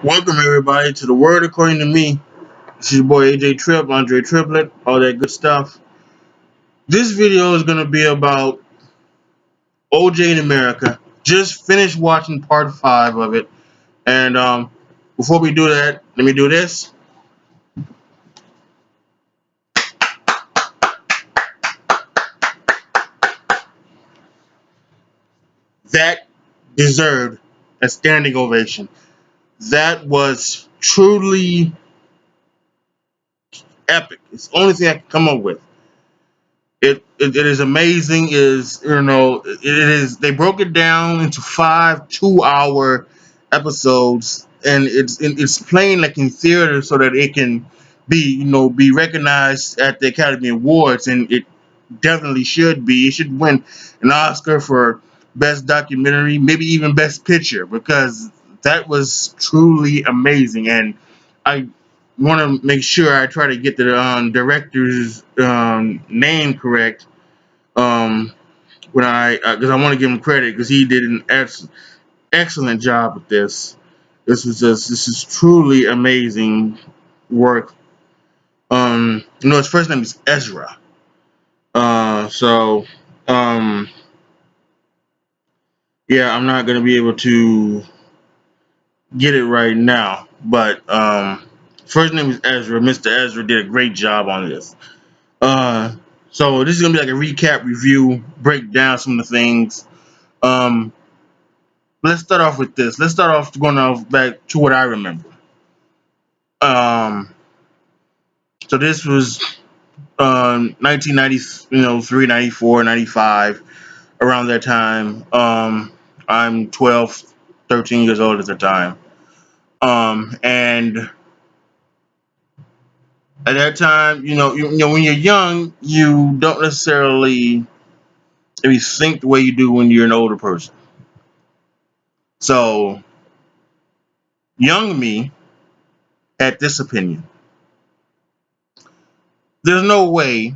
Welcome everybody to the Word According to Me. This is your boy AJ Trip, Andre Triplet, all that good stuff. This video is gonna be about OJ in America. Just finished watching part 5 of it, and before we do that, let me do this. That deserved a standing ovation. That was truly epic. It's the only thing I can come up with. It is amazing. It is they broke it down into 5 2-hour episodes, and it's playing like in theater so that it can be recognized at the Academy Awards, and it definitely should be. It should win an Oscar for best documentary, maybe even best picture, because that was truly amazing. And I want to make sure I try to get the director's name correct, um, when I because I want to give him credit because he did an excellent job with this. This is truly amazing work. His first name is Ezra. So um, yeah, I'm not gonna be able to get it right now, but first name is Ezra. Mr. Ezra did a great job on this. Uh, so this is gonna be like a recap review, break down some of the things. Um, let's start off with this. Let's start off going off back to what I remember. Um, so this was 1990, 3, 94, 95, around that time. I'm 12, 13 years old at the time. And at that time, when you're young, you don't necessarily maybe think the way you do when you're an older person. So young me had this opinion: there's no way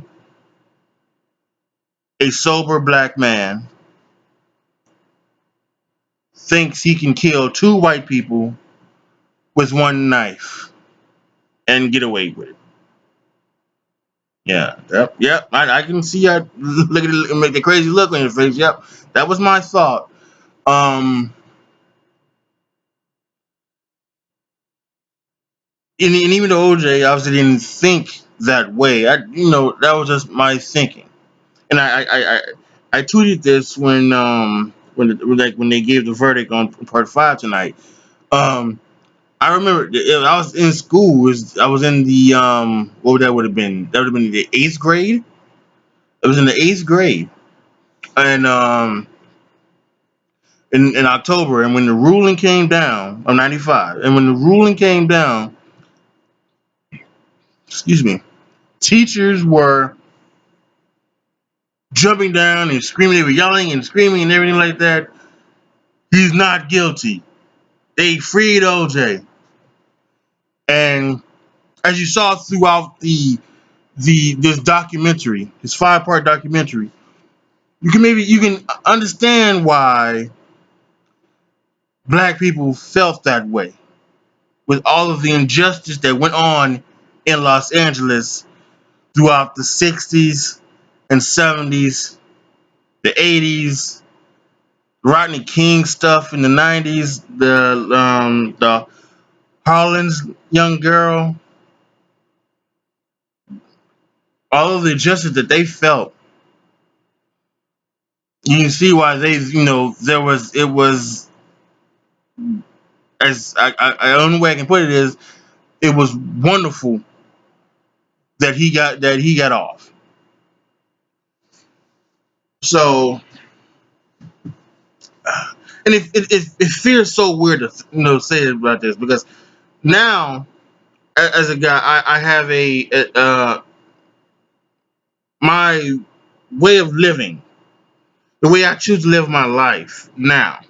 a sober black man thinks he can kill 2 white people with one knife and get away with it. Yeah, yep. I can see you look at it, make the crazy look on your face. Yep, that was my thought. Um, and even though OJ obviously didn't think that way, that was just my thinking. And I tweeted this when they gave the verdict on part 5 tonight. Um, I remember I was in school. I was in the what would that would have been? That would have been the 8th grade. It was in the 8th grade, and in October, and when the ruling came down on 95, and when the ruling came down, excuse me, teachers were jumping down and screaming. They were yelling and screaming and everything like that. He's not guilty. They freed OJ, and as you saw throughout this documentary, this 5-part documentary, you can understand why black people felt that way with all of the injustice that went on in Los Angeles throughout the 60s and 70s, the 80s, Rodney King stuff in the 90s, the Harlan's young girl, all of the injustice that they felt. You can see why it was, as the only way I can put it is, it was wonderful that he got off. So, and it feels so weird to say about this, because now, as a guy, I have my way of living, the way I choose to live my life now.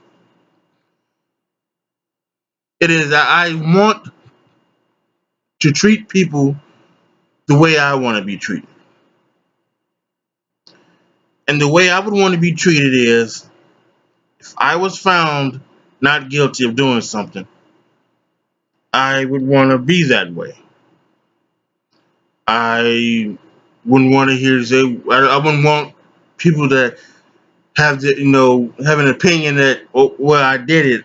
It is I want to treat people the way I want to be treated, and the way I would want to be treated is, if I was found not guilty of doing something, I would want to be that way. I wouldn't want to hear say. I wouldn't want people to have the have an opinion that, oh, well, I did it,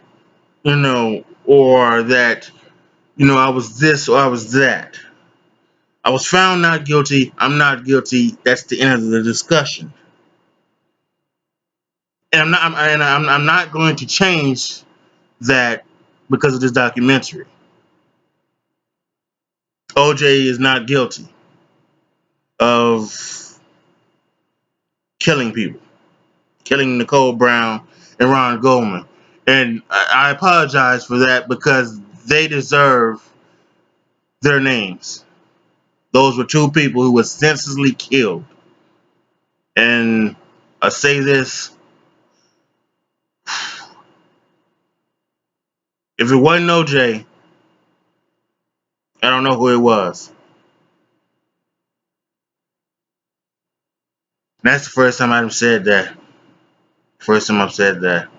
or that I was this or I was that. I was found not guilty. I'm not guilty. That's the end of the discussion. And I'm not going to change that because of this documentary. OJ is not guilty of killing people, killing Nicole Brown and Ron Goldman. And I apologize for that because they deserve their names. Those were two people who were senselessly killed. And I say this, if it wasn't OJ, I don't know who it was. And that's the first time I've said that. First time I've said that.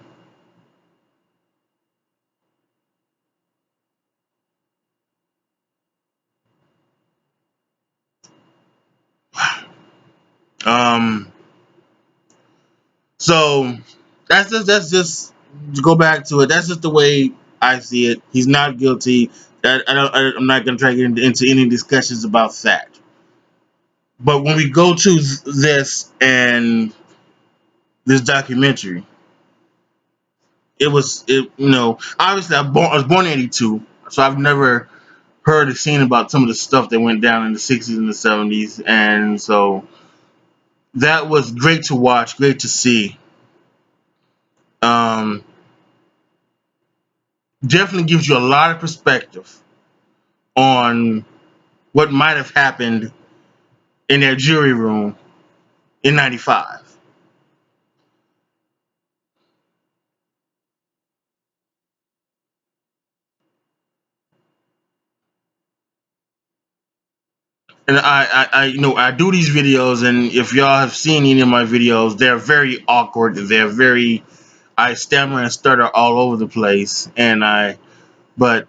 Um, so that's just to go back to it. That's just the way I see it. He's not guilty. I'm not going to try to get into any discussions about that. But when we go to this and this documentary, obviously I was born in '82, so I've never heard or seen about some of the stuff that went down in the '60s and the '70s, and so that was great to watch, great to see. Um, Definitely gives you a lot of perspective on what might have happened in their jury room in '95. And I do these videos, and if y'all have seen any of my videos, they're very awkward. I stammer and stutter all over the place, but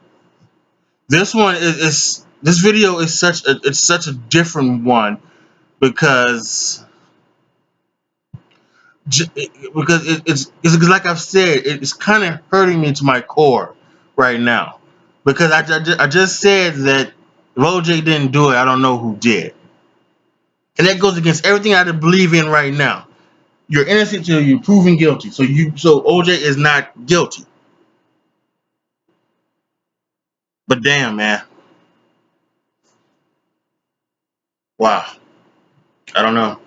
this one is this video is such a different one because it's like I've said, it's kind of hurting me to my core right now because I just said that if OJ didn't do it, I don't know who did, and that goes against everything I believe in right now. You're innocent till you're proven guilty. So OJ is not guilty. But damn, man, wow, I don't know.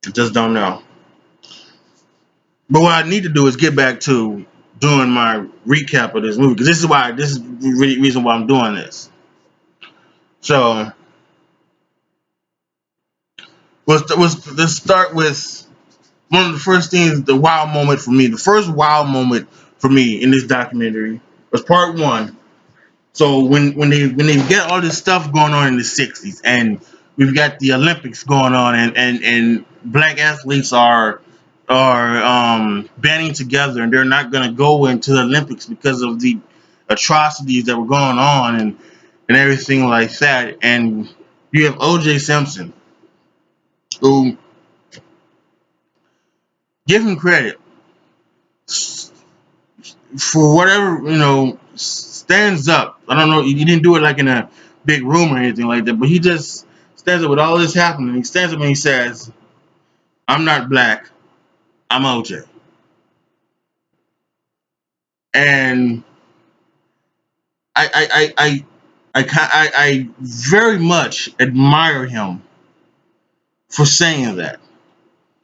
I just don't know. But what I need to do is get back to doing my recap of this movie because this is the reason why I'm doing this. So let's start with one of the first things, the wow moment for me. The first wow moment for me in this documentary was part one. So when they get all this stuff going on in the '60s, and we've got the Olympics going on, and black athletes are banding together, and they're not going to go into the Olympics because of the atrocities that were going on and everything like that. And you have O.J. Simpson, who, give him credit for whatever, stands up. I don't know, he didn't do it like in a big room or anything like that, but he just stands up with all this happening. He stands up and he says, "I'm not black. I'm OJ." And I very much admire him for saying that,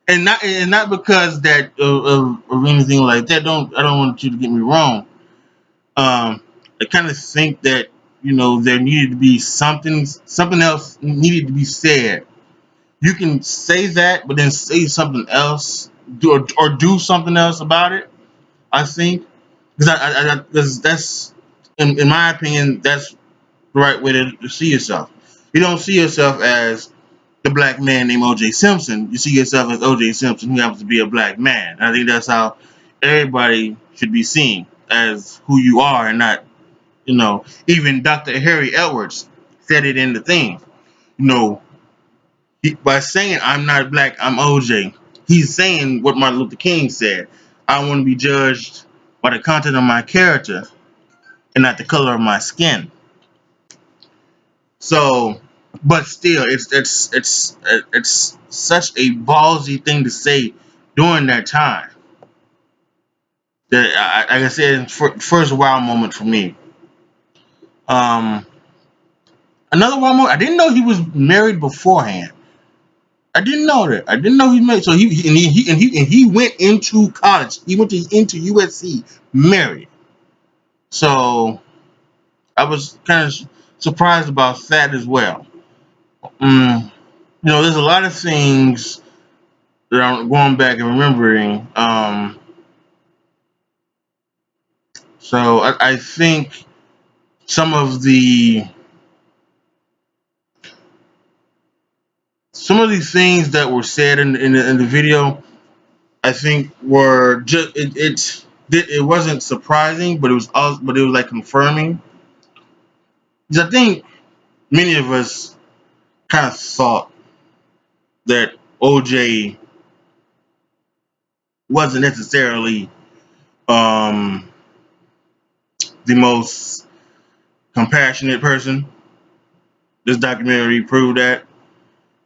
and not because that of anything like that. I don't want you to get me wrong. I kind of think that there needed to be something else needed to be said. You can say that, but then say something else, or do something else about it. I think because that's in my opinion that's the right way to see yourself. You don't see yourself as the black man named O.J. Simpson. You see yourself as O.J. Simpson, who happens to be a black man. I think that's how everybody should be seen as who you are and not, even Dr. Harry Edwards said it in the thing. You know, by saying I'm not black, I'm OJ, he's saying what Martin Luther King said. I want to be judged by the content of my character and not the color of my skin. So, but still, it's such a ballsy thing to say during that time. That, like I said, first wow moment for me. Um, Another wow moment. I didn't know he was married beforehand. I didn't know that. I didn't know he married. So he went into college. He went into USC married. So I was kind of surprised about that as well. Mm, there's a lot of things that I'm going back and remembering. So I think some of the some of these things that were said in the video, I think were just it wasn't surprising, but it was like confirming. Because I think many of us kind of thought that OJ wasn't necessarily um, the most compassionate person. This documentary proved that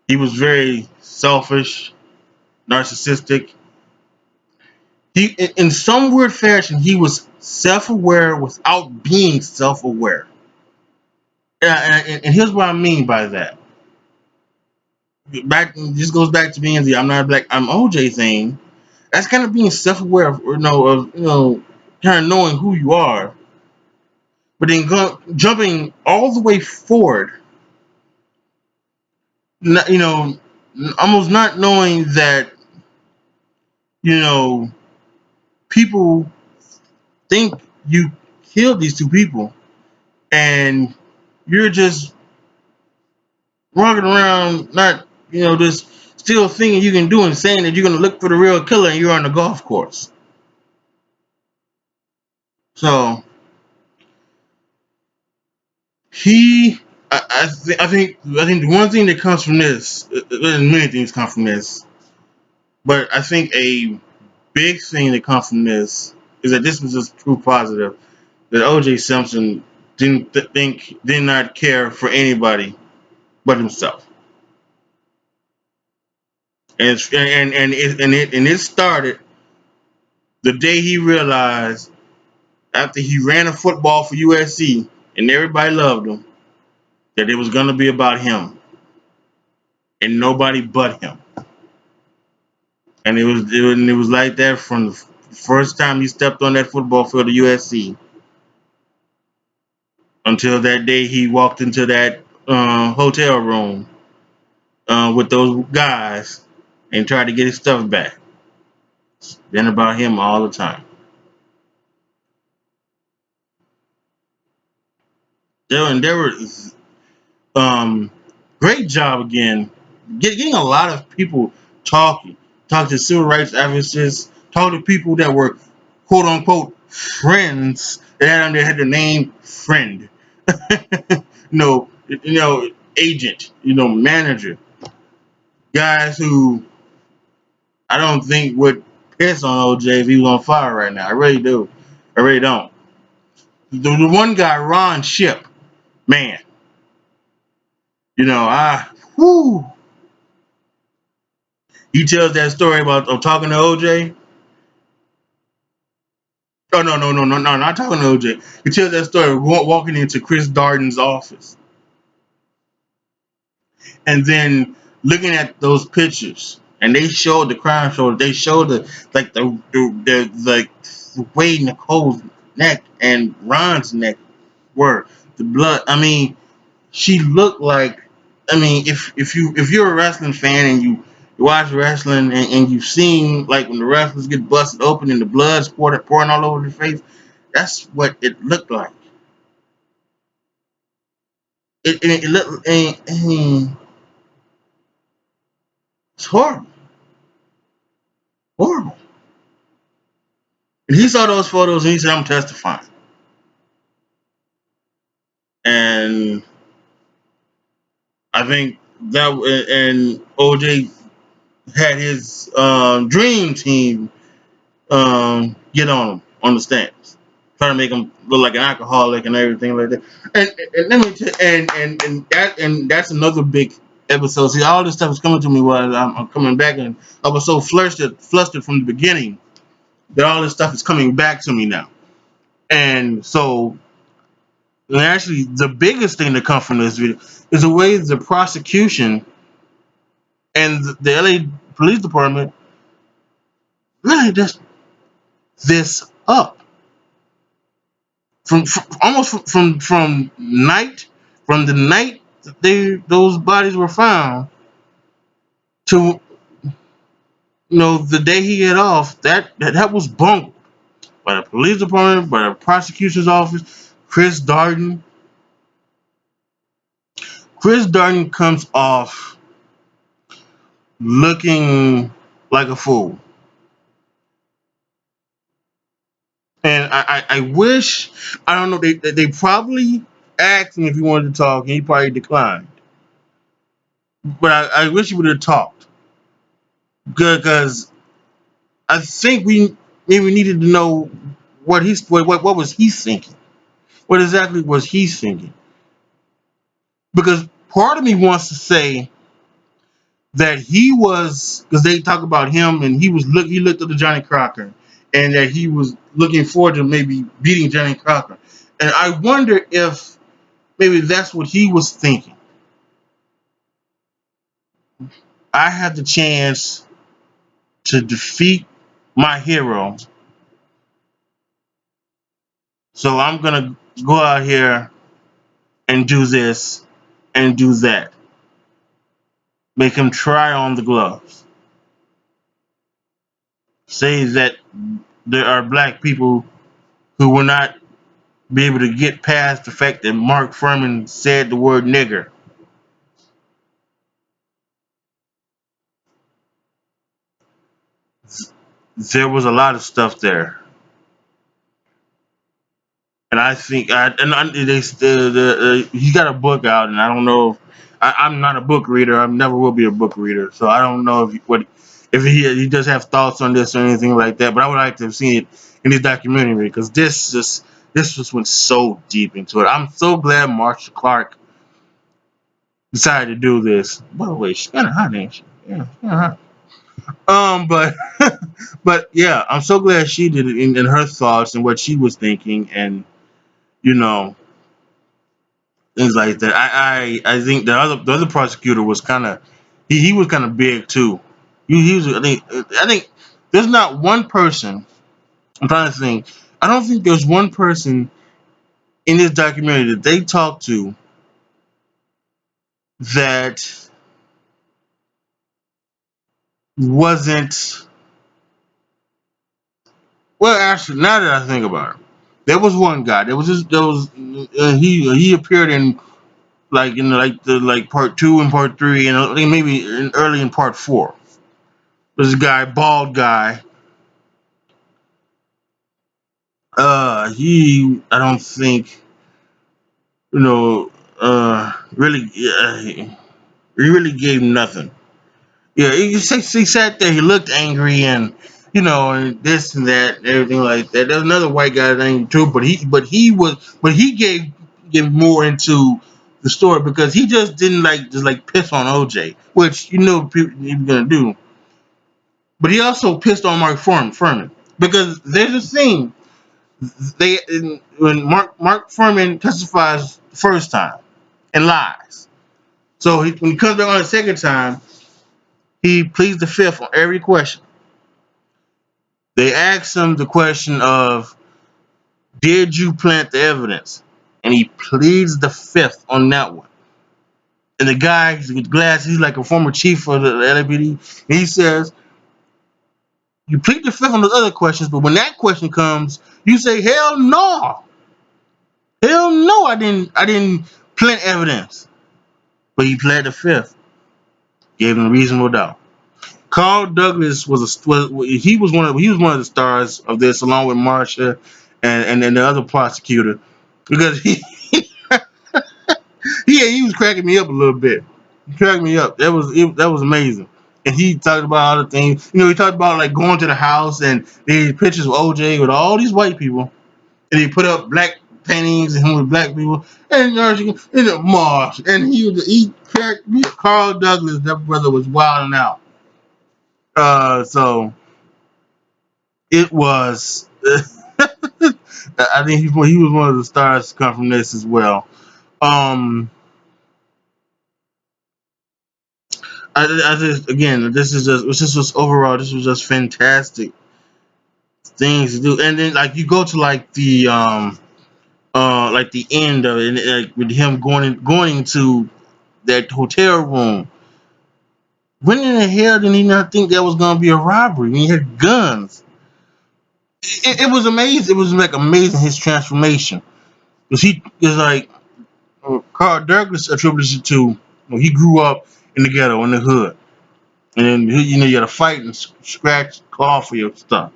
he was very selfish, narcissistic. He, in some weird fashion, he was self-aware without being self-aware. And here's what I mean by that. This goes back to being the "I'm not black, I'm OJ" thing. That's kind of being self-aware of, kind of knowing who you are, but then jumping all the way forward, you know, almost not knowing that, you know, people think you killed these two people, and you're just walking around, not, just still thinking you can do and saying that you're going to look for the real killer, and you're on the golf course. So he, I think the one thing that comes from this, many things come from this, but I think a big thing that comes from this is that this was just proof positive that O.J. Simpson did not care for anybody but himself, and it started the day he realized, after he ran a football for USC and everybody loved him, that it was going to be about him and nobody but him. And it was like that from the first time he stepped on that football field at USC until that day he walked into that hotel room with those guys and tried to get his stuff back. It's been about him all the time. There were um, great job again, getting a lot of people talking, talk to civil rights advocates, talk to people that were quote unquote friends that had the name friend, agent, manager, guys who I don't think would piss on OJ if he was on fire right now. I really do. I really don't. The one guy, Ron Ship, man, whoo, he tells that story about talking to OJ. Oh, no, no, no, no, no, not talking to OJ. He tells that story walking into Chris Darden's office and then looking at those pictures. And they showed the crime show. They showed the way Nicole's neck and Ron's neck were. The blood. I mean, she looked like. I mean, if you're a wrestling fan and you watch wrestling and you've seen like when the wrestlers get busted open and the blood's pouring all over their face, that's what it looked like. It looked, it's horrible, horrible. And he saw those photos and he said, "I'm testifying." And I think that and OJ had his dream team get on him on the stands, trying to make him look like an alcoholic and everything like that. And let me and that's another big episode. See, all this stuff is coming to me while I'm coming back, and I was so flustered from the beginning that all this stuff is coming back to me now. And so, and actually, the biggest thing that comes from this video is the way the prosecution and the LA Police Department really just this up from almost from night from the night that those bodies were found to the day he get off. That was bungled by the police department, by the prosecutor's office. Chris Darden comes off looking like a fool. And I wish, I don't know, they probably asked him if he wanted to talk, and he probably declined. But I wish he would have talked. Good, because I think we maybe needed to know what was he thinking. What exactly was he thinking? Because part of me wants to say that he was, because they talk about him and he looked up to Johnny Crocker, and that he was looking forward to maybe beating Johnny Crocker. And I wonder if maybe that's what he was thinking. I had the chance to defeat my hero, so I'm gonna go out here and do this and do that. Make him try on the gloves. Say that there are black people who will not be able to get past the fact that Mark Furman said the word nigger. There was a lot of stuff there. And I think he got a book out, and I don't know. I'm not a book reader. I never will be a book reader, so I don't know if he does have thoughts on this or anything like that. But I would like to have seen it in his documentary, because this just went so deep into it. I'm so glad Marsha Clark decided to do this. By the way, she's kind of hot, ain't she? Yeah, kind of hot. But but yeah, I'm so glad she did it in her thoughts and what she was thinking, and you know things like that. I think the other prosecutor was kind of he was kind of big too. He was I think there's not one person. I'm trying to think. I don't think there's one person in this documentary that they talked to that wasn't, well. Actually, now that I think about it, there was one guy. He appeared in like part two and part three, and I think maybe early in part four. There's a guy, bald guy. I don't think you know really he really gave nothing. Yeah, he sat there. He looked angry, and and this and that, and everything like that. There's another white guy named too, but he gave more into the story, because he just didn't just piss on OJ, which people he was gonna do. But he also pissed on Mark Furman, because there's a scene when Mark Furman testifies the first time and lies. So when he comes back on the second time, he pleads the fifth on every question. They ask him the question of, "Did you plant the evidence?" And he pleads the fifth on that one. And the guy, he's with glasses, he's like a former chief of the LAPD, and he says, "You plead the fifth on those other questions, but when that question comes, you say, 'Hell no, hell no, I didn't plant evidence.'" But he pled the fifth, gave him reasonable doubt. Carl Douglas he was one of the stars of this, along with Marsha and then the other prosecutor, because he was cracking me up a little bit. He cracked me up. That was amazing. And he talked about other things. He talked about like going to the house and they had pictures of OJ with all these white people, and he put up black paintings and him with black people and Marsh, and he cracked me. Carl Douglas, that brother was wilding out. So it was. I think he was one of the stars to come from this as well. Um, I just again, this was overall, this was just fantastic things to do. And then like you go to like the end of it, and like with him going to that hotel room. When in the hell did he not think that was gonna be a robbery? When he had guns, it was amazing. It was like amazing his transformation, because he is like Carl Douglas attributes it to. He grew up in the ghetto in the hood, and then you had to fight and scratch claw for your stuff.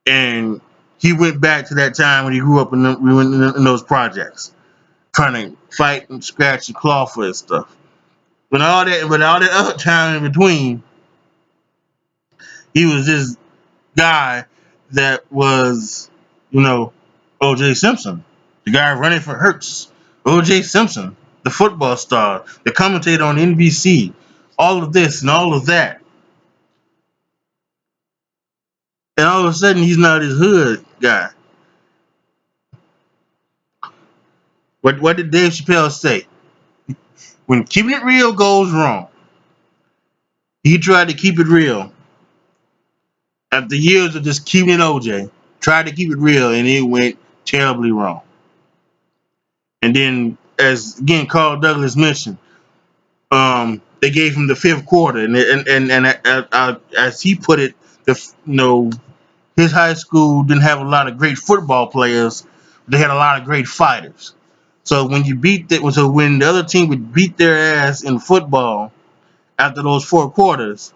And he went back to that time when he grew up in those projects, trying to fight and scratch and claw for his stuff. But all that other time in between, he was this guy that was, you know, O.J. Simpson, the guy running for Hertz. O.J. Simpson, the football star, the commentator on NBC, all of this and all of that. And all of a sudden, he's not his hood guy. What did Dave Chappelle say? When keeping it real goes wrong, he tried to keep it real. After years of just keeping it OJ, tried to keep it real, and it went terribly wrong. And then, as again Carl Douglas mentioned, they gave him the fifth quarter, and as he put it, his high school didn't have a lot of great football players. They had a lot of great fighters. So when the other team would beat their ass in football after those four quarters,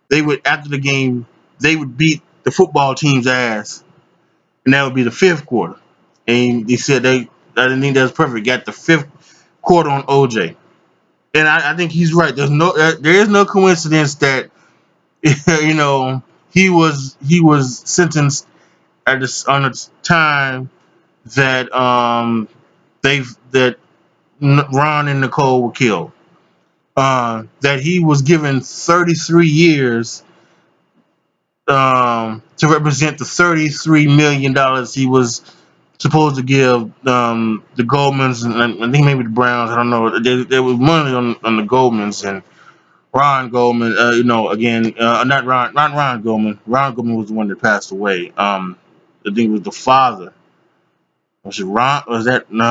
they would after the game they would beat the football team's ass, and that would be the fifth quarter. And he said I didn't think that was perfect. Got the fifth quarter on OJ, and I think he's right. There is no coincidence that he was sentenced at this on a time that that Ron and Nicole were killed. That he was given 33 years to represent the $33 million he was supposed to give the Goldmans, and I think maybe the Browns. I don't know. There was money on the Goldmans, and Ron Goldman. Again, not Ron Goldman. Ron Goldman was the one that passed away. I think it was the father. Was it Ron? Was that no?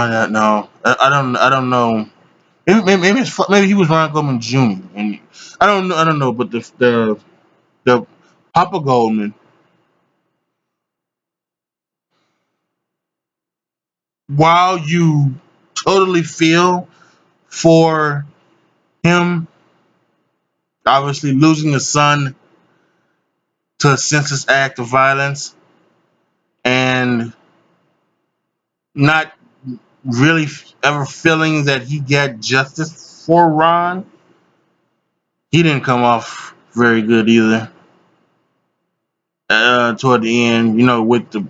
I don't know. Maybe he was Ron Goldman Jr. And I don't know. But the Papa Goldman, while you totally feel for him, obviously losing a son to a senseless act of violence, and not really ever feeling that he got justice for Ron, he didn't come off very good either. Toward the end, with the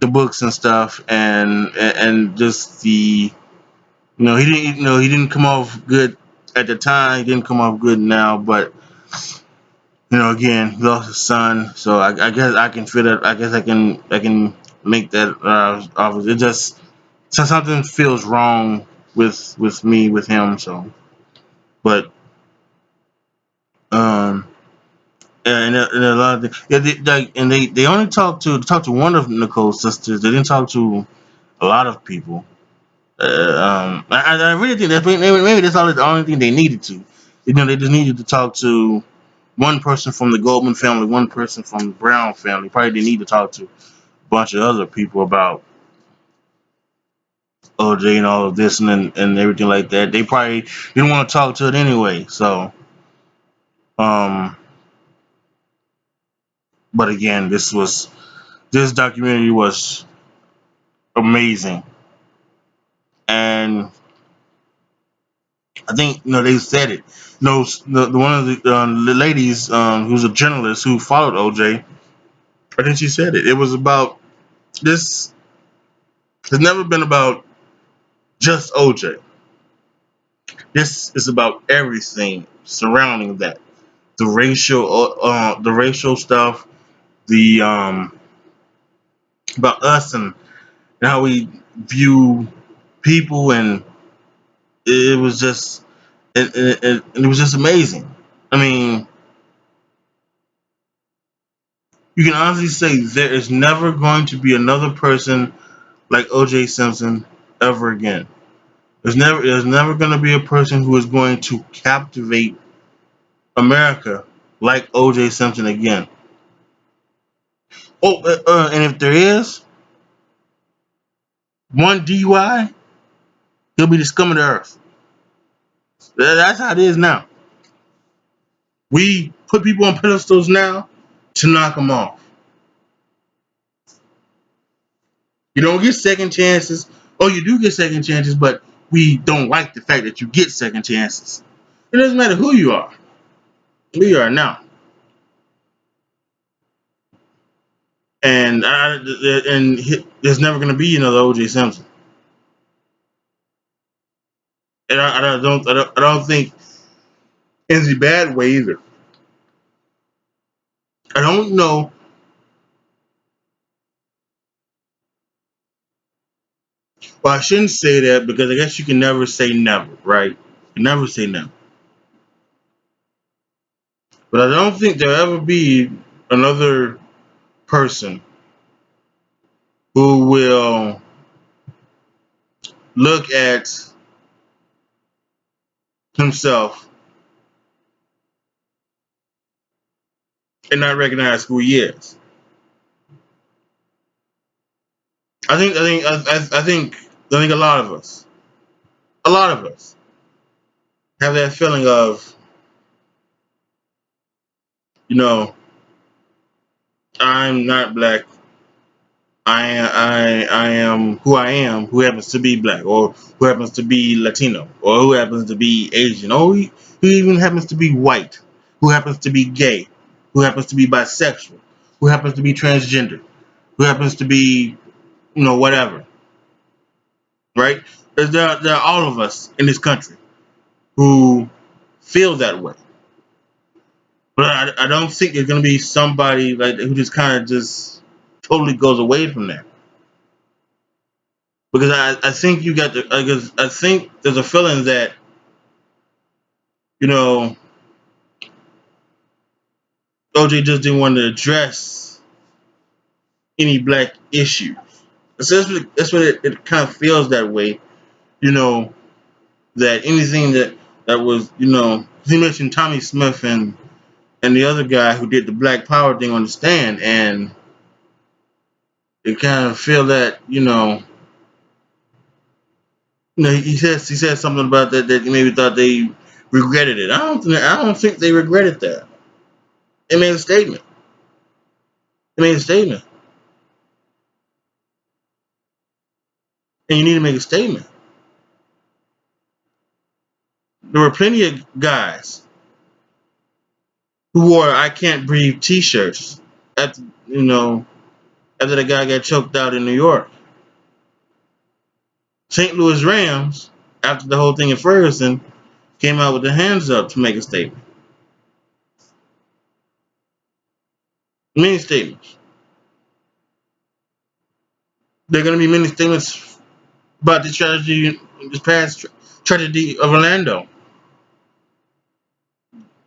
books and stuff, and just he didn't come off good at the time. He didn't come off good now, but again, he lost his son, so I guess I can feel that. I can make that off. It just something feels wrong with him. So, but um, and a lot of yeah, they only talked to one of Nicole's sisters. They didn't talk to a lot of people. I really think that maybe that's the only thing they needed to. They just needed to talk to one person from the Goldman family, one person from the Brown family. Probably didn't need to talk to a bunch of other people about OJ and all of this and everything like that. They probably didn't want to talk to it anyway. So, um, but again, this documentary was amazing, and I think they said it. The one of the ladies who's a journalist who followed OJ, I think she said it. It was about this. It's never been about just OJ. This is about everything surrounding that. The racial stuff, the about us and how we view people, and it was just it was just amazing. I mean, you can honestly say there is never going to be another person like O.J. Simpson ever again. There's never going to be a person who is going to captivate America like O.J. Simpson again. Oh, and if there is one DUI, he'll be the scum of the earth. That's how it is now. We put people on pedestals now to knock them off. You don't get second chances. Oh, you do get second chances, but we don't like the fact that you get second chances. It doesn't matter who you are. Who you are now. And there's never going to be another O.J. Simpson. And I don't think in the bad way either. I don't know. Well, I shouldn't say that because I guess you can never say never, right? You can never say never. But I don't think there'll ever be another person who will look at himself and not recognize who he is. I think a lot of us have that feeling of, you know, I'm not black. I am who I am, who happens to be black, or who happens to be Latino, or who happens to be Asian, or who even happens to be white, who happens to be gay, who happens to be bisexual, who happens to be transgender, who happens to be, whatever, right? There are all of us in this country who feel that way. But I don't think there's going to be somebody like who just kind of just totally goes away from that. Because I think you got the because I think there's a feeling that you know OJ just didn't want to address any black issues. So that's what it kind of feels that way. You know that anything that was he mentioned Tommy Smith and the other guy who did the Black Power thing on the stand, and it kind of feel that he said something about that he maybe thought they regretted it. I don't think they regretted that. They made a statement. They made a statement, and you need to make a statement. There were plenty of guys who wore "I Can't Breathe" T-shirts after after the guy got choked out in New York. St. Louis Rams, after the whole thing in Ferguson, came out with their hands up to make a statement. Many statements. There are going to be many statements about the tragedy, this past tragedy of Orlando.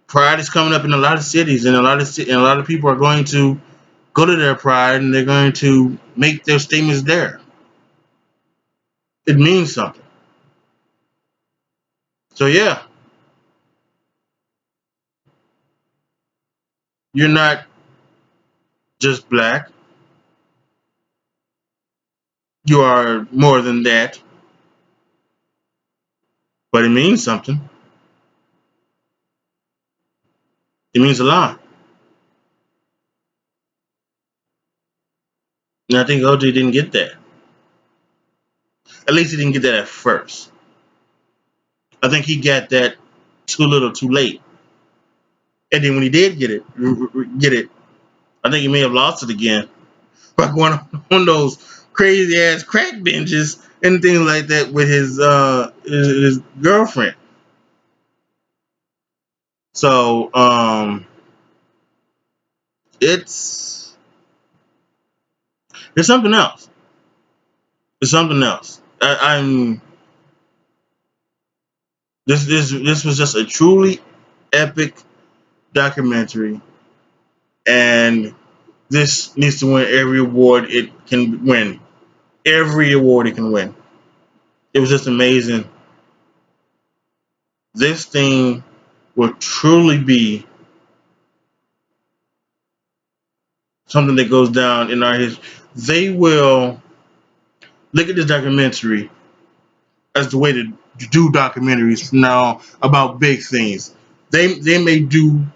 Pride is coming up in a lot of cities, and a lot of people are going to go to their pride, and they're going to make their statements there. It means something. So yeah, you're not just black. You are more than that. but it means something. It means a lot. And I think OJ didn't get that. At least he didn't get that at first. I think he got that too little, too late. And then when he did get it, I think he may have lost it again by going on those crazy ass crack binges and things like that with his girlfriend. So it's it's something else. It's something else. I'm this was just a truly epic documentary, and this needs to win every award it can win. Every award it can win. It was just amazing. This thing will truly be something that goes down in our history. They will look at this documentary as the way to do documentaries from now about big things. They may do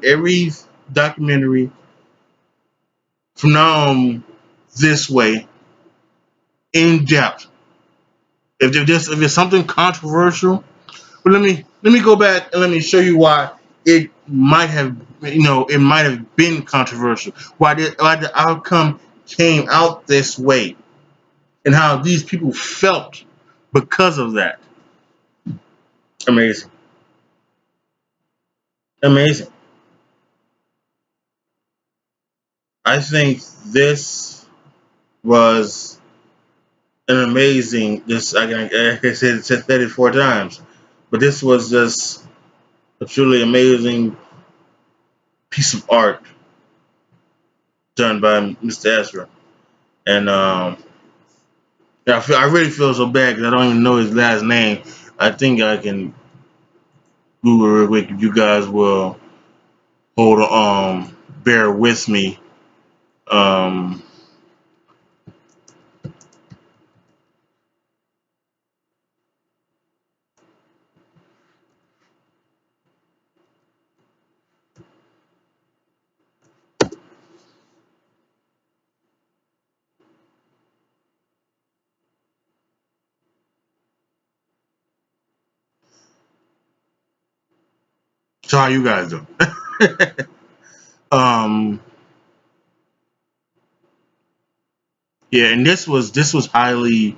every documentary from now on this way in depth. If it's something controversial, but let me go back and let me show you why it might have it might have been controversial. Why the outcome came out this way and how these people felt because of that. Amazing. Amazing. I think this was an amazing this I said it 4 times. But this was just a truly amazing piece of art done by Mr. Ezra. And yeah, I really feel so bad because I don't even know his last name. I think I can Google real quick if you guys will hold bear with me. Um, so how you guys doing? um, yeah, and this was highly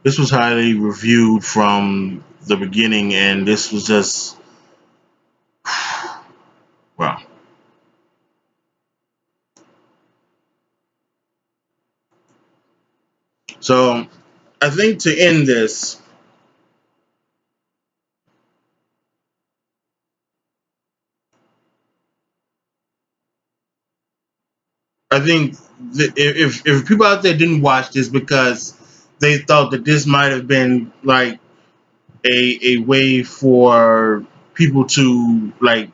reviewed from the beginning, and this was just wow. So I think to end this, I think that if people out there didn't watch this because they thought that this might have been like a way for people to like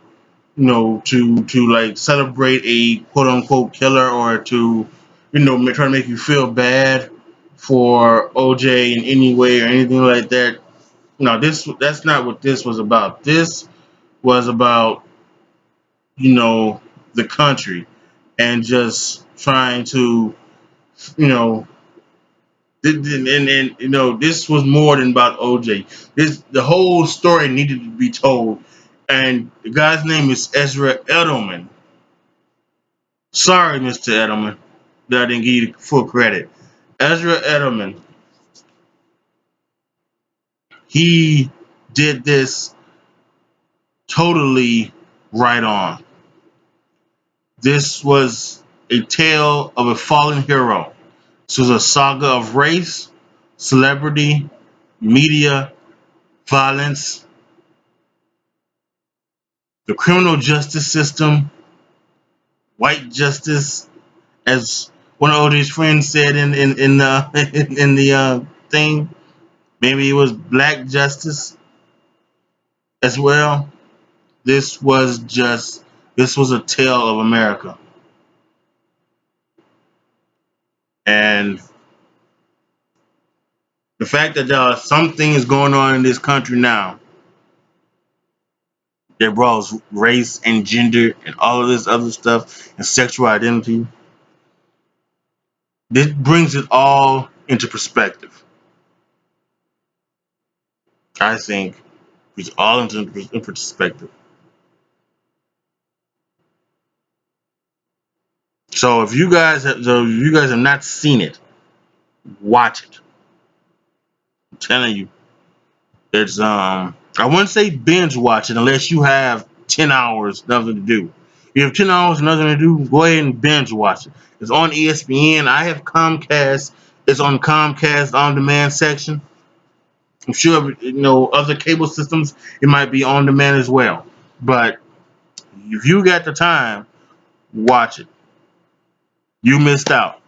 to like celebrate a quote unquote killer or to try to make you feel bad for OJ in any way or anything like that. No, that's not what this was about. This was about you know the country and just trying to you know and this was more than about OJ. This the whole story needed to be told, and the guy's name is Ezra Edelman. Sorry, Mr. Edelman, that I didn't give you the full credit. Ezra Edelman, he did this totally right on. This was a tale of a fallen hero. This was a saga of race, celebrity, media, violence, the criminal justice system, white justice, as one of OJ's friends said in the thing. Maybe it was black justice as well. This was just this was a tale of America, and The fact that there are some things going on in this country now that involves race and gender and all of this other stuff and sexual identity, this brings it all into perspective. I think it's all into perspective. So if you guys have not seen it, watch it. I'm telling you, it's I wouldn't say binge watch it unless you have 10 hours nothing to do. If you have 10 hours nothing to do, go ahead and binge watch it. It's on ESPN. I have Comcast. It's on Comcast on demand section. I'm sure other cable systems it might be on demand as well. But if you got the time, watch it. You missed out.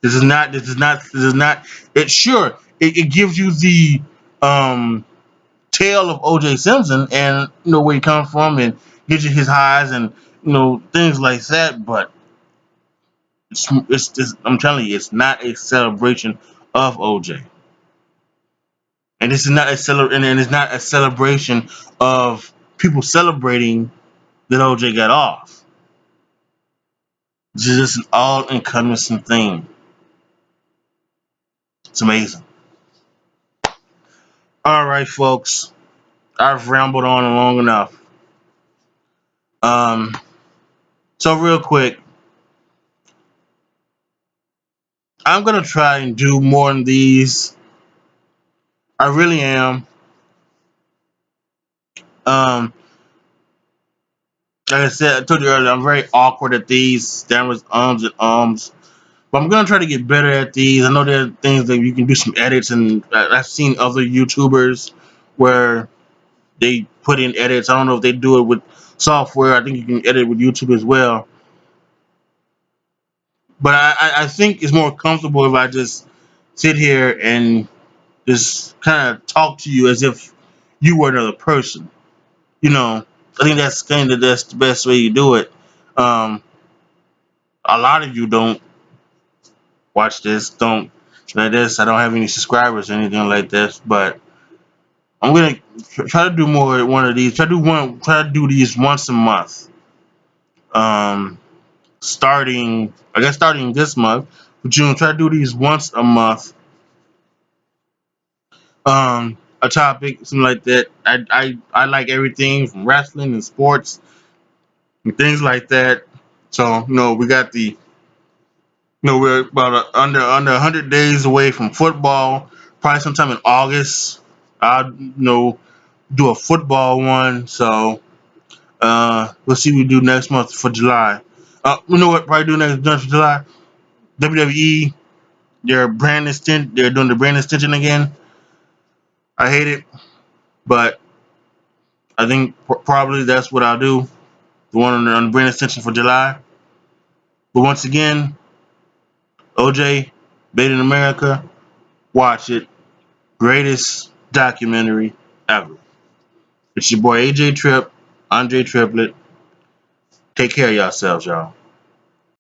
This is not. This is not. This is not. It sure it gives you the um tale of O.J. Simpson and where he comes from and gives you his highs and things like that. But it's just I'm telling you, it's not a celebration of O.J. And this is not a and it's not a celebration of people celebrating that O.J. got off. This is just an all-encompassing thing. It's amazing. All right, folks. I've rambled on long enough. Um, so real quick, I'm gonna try and do more of these. I really am. Um, like I said, I told you earlier, I'm very awkward at these stammers, ums, and ums. But I'm gonna try to get better at these. I know there are things that you can do some edits, and I've seen other YouTubers where they put in edits. I don't know if they do it with software. I think you can edit with YouTube as well. But I think it's more comfortable if I just sit here and just kind of talk to you as if you were another person. I think that's the best way you do it. Um, a lot of you don't watch this, don't like this. I don't have any subscribers or anything like this, but I'm gonna try to do more one of these. Try to do these once a month. Um, starting this month, June. Try to do these once a month. A topic, something like that. I like everything from wrestling and sports and things like that. So we got we're about under 100 days away from football. Probably sometime in August. I'll do a football one. So let's see what we do next month for July. You know what? Probably do next month for July. WWE. They're doing the brand extension again. I hate it, but I think probably that's what I'll do. The one on the brand extension for July. But once again, OJ, Made in America. Watch it. Greatest documentary ever. It's your boy AJ Tripp, Andre Triplet. Take care of yourselves, y'all.